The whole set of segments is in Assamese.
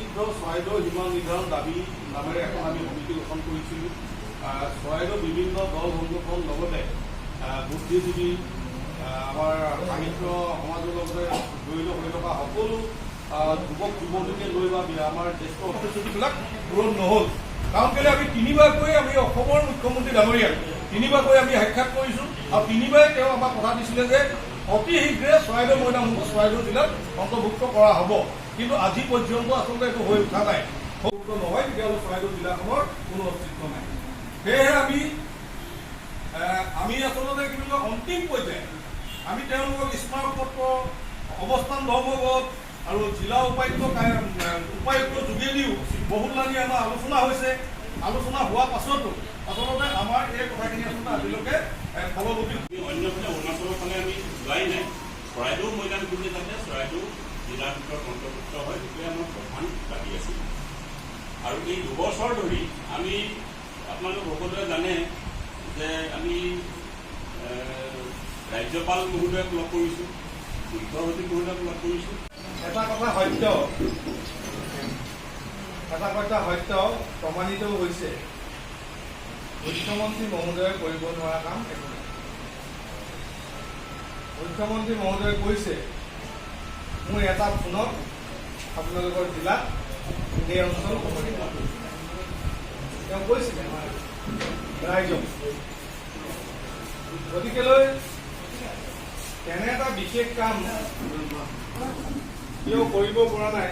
প্ৰসিদ্ধ চৰাইদেউ সীমা নিৰ্ধাৰণ দাবী নামেৰে এখন আমি সমিতি গঠন কৰিছিলোঁ। চৰাইদেউ বিভিন্ন দল সংগঠন লগতে বুদ্ধিজীৱী আমাৰ সাহিত্য সমাজৰ লগতে জড়িত হৈ থকা সকলো যুৱক যুৱতীকে লৈ বা আমাৰ জ্যেষ্ঠ প্ৰতিশ্ৰুতিবিলাক পূৰণ নহ'ল। কাৰণ কেলৈ আমি তিনিবাৰকৈ আমি অসমৰ মুখ্যমন্ত্ৰী ডাঙৰীয়াক তিনিবাৰকৈ আমি সাক্ষাৎ কৰিছোঁ আৰু তিনিবাৰে তেওঁ আমাক কথা দিছিলে যে অতি শীঘ্ৰে চৰাইদেউ মৈদামসমূহ চৰাইদেউ জিলাত অন্তৰ্ভুক্ত কৰা হ'ব। কিন্তু আজি পৰ্যন্ত আচলতে এইটো হৈ উঠা নাই। অন্তৰ্ভুক্ত নহয় তেতিয়াহ'লে চৰাইদেউ জিলাখনৰ কোনো অস্তিত্ব নাই। সেয়েহে আমি আচলতে কি বুলি কয় অন্তিম পৰ্যায়ত আমি তেওঁলোকক স্মাৰকপত্ৰ অৱস্থান ধৰ্মগত আৰু জিলা উপায়ুক্তৰ যোগেদিও বহুলানি আমাৰ আলোচনা হৈছে। আলোচনা হোৱাৰ পাছতো আচলতে আমাৰ এই কথাখিনি আচলতে আজিলৈকে ফলৱতী অন্যফালে অৰুণাচলৰ ফালে আমি যোৱাই নাই। চৰাইদেউ মৈদাম বুলি যাতে চৰাইদেউ জিলাৰ ভিতৰত অন্তৰ্ভুক্ত হয় সেইটোৱে আমাৰ প্ৰধান দাবী আছিল। আৰু এই দুবছৰ ধৰি আমি আপোনালোক সকলোৱে জানে যে আমি ৰাজ্যপাল মহোদয়ক লগ কৰিছোঁ, মুখ্যমন্ত্ৰী মহোদয়ক লগ কৰিছোঁ। এটা কথা সত্য প্ৰমাণিতও হৈছে মুখ্যমন্ত্ৰী মহোদয়ে কৰিব নোৱাৰা কাম একো নাই। মুখ্যমন্ত্ৰী মহোদয়ে কৈছে মোৰ এটা ফোনত আপোনালোকৰ জিলাত এই অঞ্চল তেওঁ কৈছিলে ৰাইজক। গতিকেলৈ তেনে এটা বিশেষ কাম কিয় কৰিব পৰা নাই।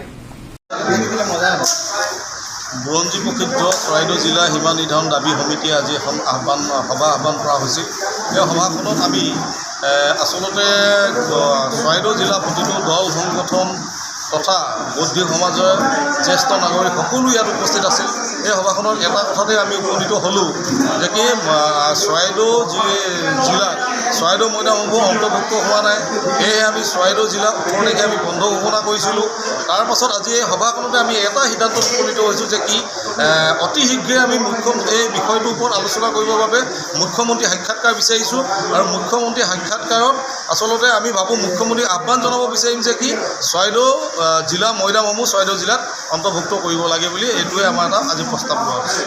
বুৰঞ্জী প্ৰসিদ্ধ চৰাইদেউ জিলা সীমা নিৰ্ধাৰণ দাবী সমিতিয়ে আজি এখন সভা আহ্বান কৰা হৈছিল। এই সভাখনত আমি আচলতে চৰাইদেউ জিলা প্ৰতিটো দল সংগঠন তথা বৌদ্ধিক সমাজৰ জ্যেষ্ঠ নাগৰিক সকলো ইয়াত উপস্থিত আছিল। এই সভাখনত এটা কথাতে আমি উপনীত হ'লোঁ যে কি চৰাইদেউ জিলাত চৰাইদেউ মৈদামসমূহ অন্তৰ্ভুক্ত হোৱা নাই। সেয়েহে আমি চৰাইদেউ জিলা 18 তাৰিখে আমি বন্ধ ঘোষণা কৰিছিলোঁ। তাৰপাছত আজি এই সভাখনতে আমি এটা সিদ্ধান্তত উপনীত হৈছোঁ যে কি অতি শীঘ্ৰে আমি এই বিষয়টোৰ ওপৰত আলোচনা কৰিবৰ বাবে মুখ্যমন্ত্ৰী সাক্ষাৎকাৰ বিচাৰিছোঁ। আৰু মুখ্যমন্ত্ৰী সাক্ষাৎকাৰত আচলতে আমি ভাবোঁ মুখ্যমন্ত্ৰীক আহ্বান জনাব বিচাৰিম যে কি চৰাইদেউ জিলা মৈদামসমূহ চৰাইদেউ জিলাত অন্তৰ্ভুক্ত কৰিব লাগে বুলি এইটোৱে আমাৰ এটা আজি প্ৰস্তাৱ লোৱা হৈছে।